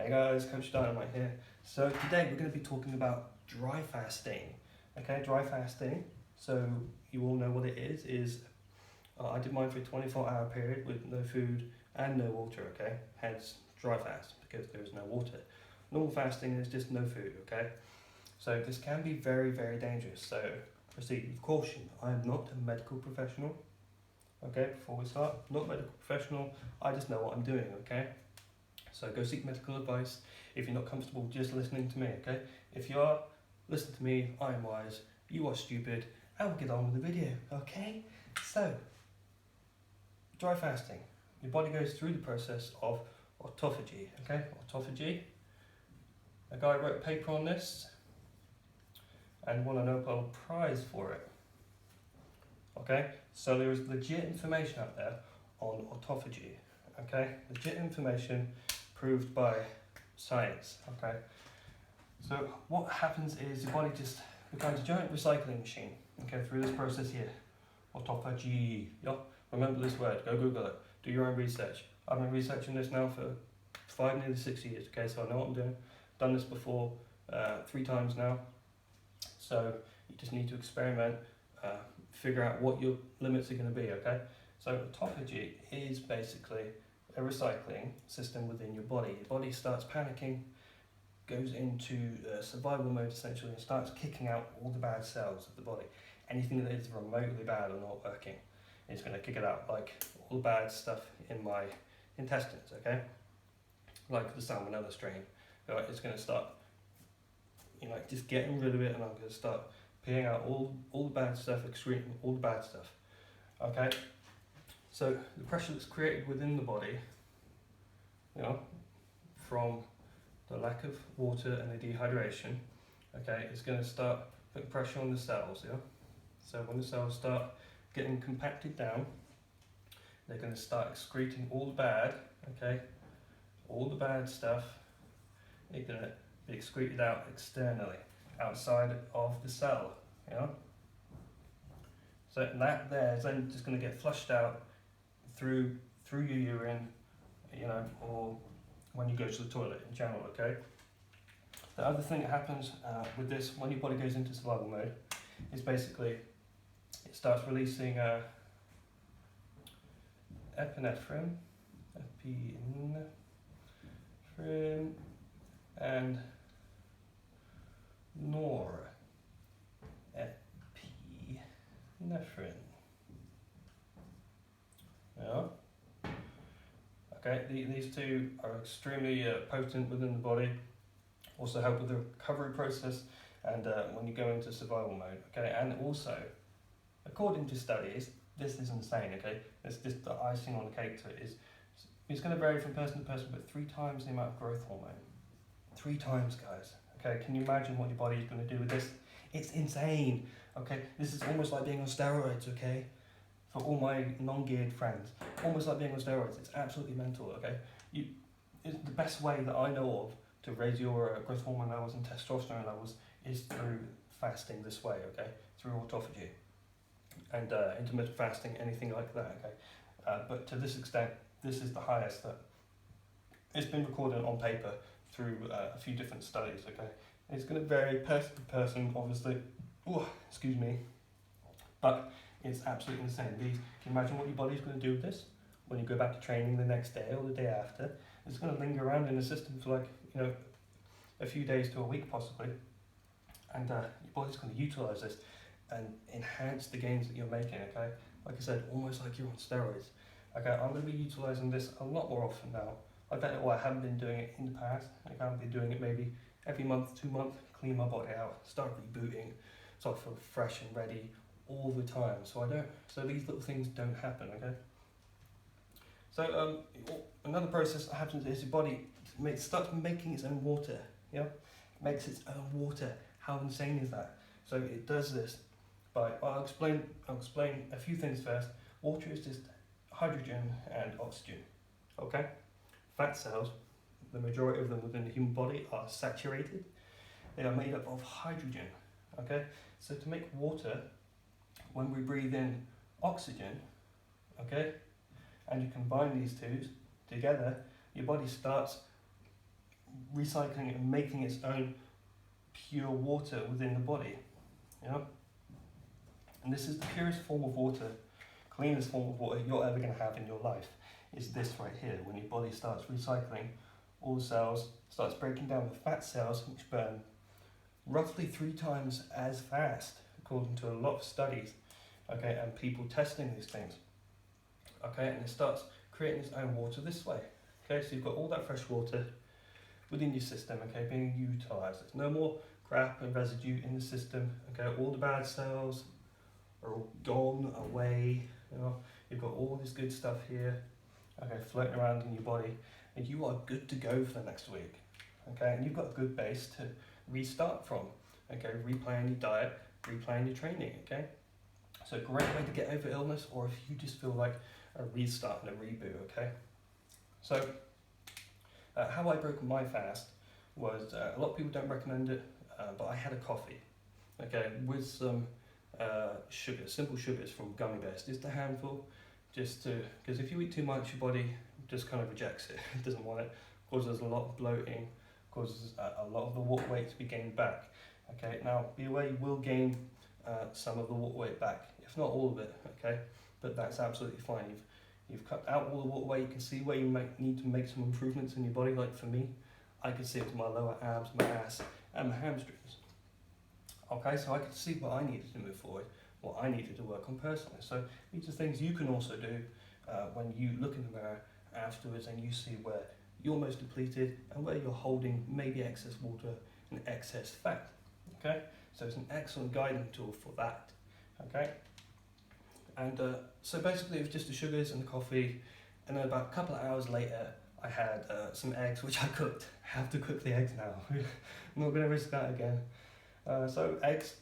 Hey guys, Coach Dynamite here. So today we're going to be talking about dry fasting. Okay, dry fasting. So you all know what it is I did mine for a 24-hour period with no food and no water, okay? Hence dry fast, because there is no water. Normal fasting is just no food, okay? So this can be very, very dangerous. So proceed with caution. I am not a medical professional. Okay, before we start, not a medical professional. I just know what I'm doing, okay? So go seek medical advice if you're not comfortable just listening to me, okay? If you are, listen to me, I am wise, you are stupid, and we'll get on with the video, okay? So, dry fasting. Your body goes through the process of autophagy, okay? Autophagy. A guy wrote a paper on this and won a Nobel Prize for it. Okay? So there is legit information out there on autophagy, okay? Legit information proved by science, okay? So what happens is your body just becomes a giant recycling machine, okay, through this process here. Autophagy, yeah? Remember this word, go Google it, do your own research. I've been researching this now for 5, nearly 6 years, okay, so I know what I'm doing. Done this before 3 times now, so you just need to experiment, figure out what your limits are going to be, okay? So autophagy is basically a recycling system within your body. Your body starts panicking, goes into survival mode essentially, and starts kicking out all the bad cells of the body. Anything that is remotely bad or not working, it's going to kick it out, like all the bad stuff in my intestines, okay? Like the salmonella strain. It's going to start, just getting rid of it, and I'm going to start peeing out all the bad stuff, excreting all the bad stuff, okay? So the pressure that's created within the body, from the lack of water and the dehydration, okay, it's going to start putting pressure on the cells, yeah? So when the cells start getting compacted down, they're going to start excreting all the bad, okay? All the bad stuff, it's going to be excreted out externally, outside of the cell, So that there is then just going to get flushed out through your urine, or when you go to the toilet in general, okay? The other thing that happens with this, when your body goes into survival mode, is basically it starts releasing epinephrine, and norepinephrine. Yeah. Okay, these two are extremely potent within the body, also help with the recovery process and when you go into survival mode, okay? And also, according to studies, this is insane, okay? It's just the icing on the cake to it. It's going to vary from person to person, but 3 times the amount of growth hormone. 3 times, guys, okay? Can you imagine what your body is going to do with this? It's insane, okay? This is almost like being on steroids, okay? For all my non-geared friends, almost like being on steroids. It's absolutely mental, okay? It's the best way that I know of to raise your growth hormone levels and testosterone levels is through fasting this way, okay? Through autophagy and intermittent fasting, anything like that, okay? But to this extent, this is the highest that it's been recorded on paper through a few different studies, okay? It's going to vary person to person, obviously. Ooh, excuse me. But it's absolutely insane. Can you imagine what your body's going to do with this? When you go back to training the next day or the day after, it's going to linger around in the system for a few days to a week possibly. And your body's going to utilise this and enhance the gains that you're making, okay? Like I said, almost like you're on steroids. Okay, I'm going to be utilising this a lot more often now. I don't know why I haven't been doing it in the past. I can't be doing it maybe every month, 2 months, clean my body out, start rebooting, so I feel fresh and ready all the time. So these little things don't happen, okay? So another process that happens is your body starts making its own water, makes its own water. How insane is that? So it does this by, I'll explain a few things first. Water is just hydrogen and oxygen, okay? Fat cells, the majority of them within the human body are saturated. They are made up of hydrogen, okay? So to make water, when we breathe in oxygen, okay, and you combine these two together, your body starts recycling and making its own pure water within the body. You know? And this is the purest form of water, cleanest form of water you're ever going to have in your life, is this right here. When your body starts recycling all the cells, starts breaking down the fat cells, which burn roughly 3 times as fast, according to a lot of studies, okay, and people testing these things, okay, and it starts creating its own water this way, okay, so you've got all that fresh water within your system, okay, being utilised. There's no more crap and residue in the system, okay, all the bad cells are all gone away, you know, you've got all this good stuff here, okay, floating around in your body, and you are good to go for the next week, okay, and you've got a good base to restart from, okay, replan your diet, replan your training, okay, so a great way to get over illness, or if you just feel like a restart and a reboot, okay. So how I broke my fast was, a lot of people don't recommend it, but I had a coffee, okay, with some sugar, simple sugars from gummy bears, just a handful, just to, because if you eat too much, your body just kind of rejects it, it doesn't want it, causes a lot of bloating, causes a lot of the water weight to be gained back, okay. Now be aware, you will gain some of the water weight back, if not all of it, okay, but that's absolutely fine. You've cut out all the water weight. You can see where you might need to make some improvements in your body. Like for me, I could see it with my lower abs, my ass, and my hamstrings. Okay, so I could see what I needed to move forward, what I needed to work on personally. So these are things you can also do when you look in the mirror afterwards and you see where you're most depleted and where you're holding maybe excess water and excess fat. Okay, so it's an excellent guiding tool for that. Okay. And so basically it was just the sugars and the coffee, and then about a couple of hours later I had some eggs, which I cooked. I have to cook the eggs now. I'm not going to risk that again. So eggs,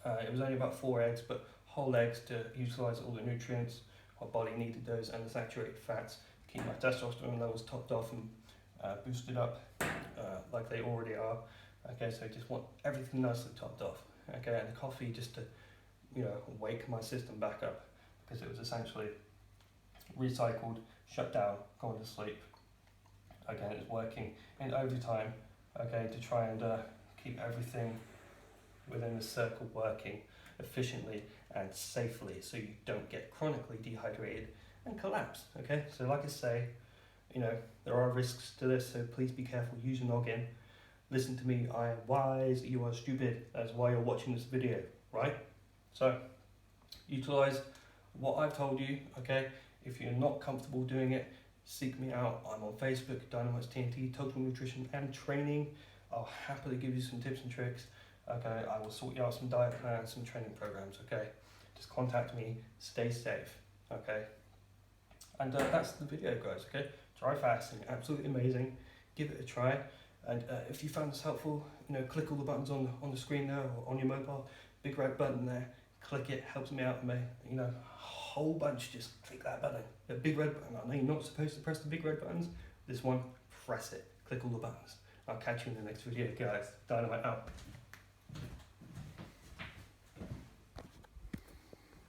it was only about 4 eggs, but whole eggs to utilise all the nutrients. My body needed those, and the saturated fats, keep my testosterone levels topped off and boosted up like they already are. Okay, so I just want everything nicely topped off. Okay, and the coffee just to, you know, wake my system back up, because it was essentially recycled, shut down, going to sleep. Again, it's working in overtime, okay, to try and keep everything within the circle working efficiently and safely, so you don't get chronically dehydrated and collapse. Okay, so like I say, you know, there are risks to this, so please be careful. Use your noggin. Listen to me. I am wise, you are stupid. That's why you're watching this video, right? So utilize what I've told you, okay? If you're not comfortable doing it, seek me out. I'm on Facebook, Dynamite's TNT, Total Nutrition and Training. I'll happily give you some tips and tricks, okay? I will sort you out some diet plans, some training programs, okay? Just contact me, stay safe, okay? And that's the video, guys, okay? Dry fasting, absolutely amazing. Give it a try. And if you found this helpful, you know, click all the buttons on the screen there, or on your mobile, big red button there. Click it, helps me out, you know, a whole bunch, just click that button, the big red button. I know you're not supposed to press the big red buttons, this one, press it, click all the buttons. I'll catch you in the next video, guys. Dynamite out.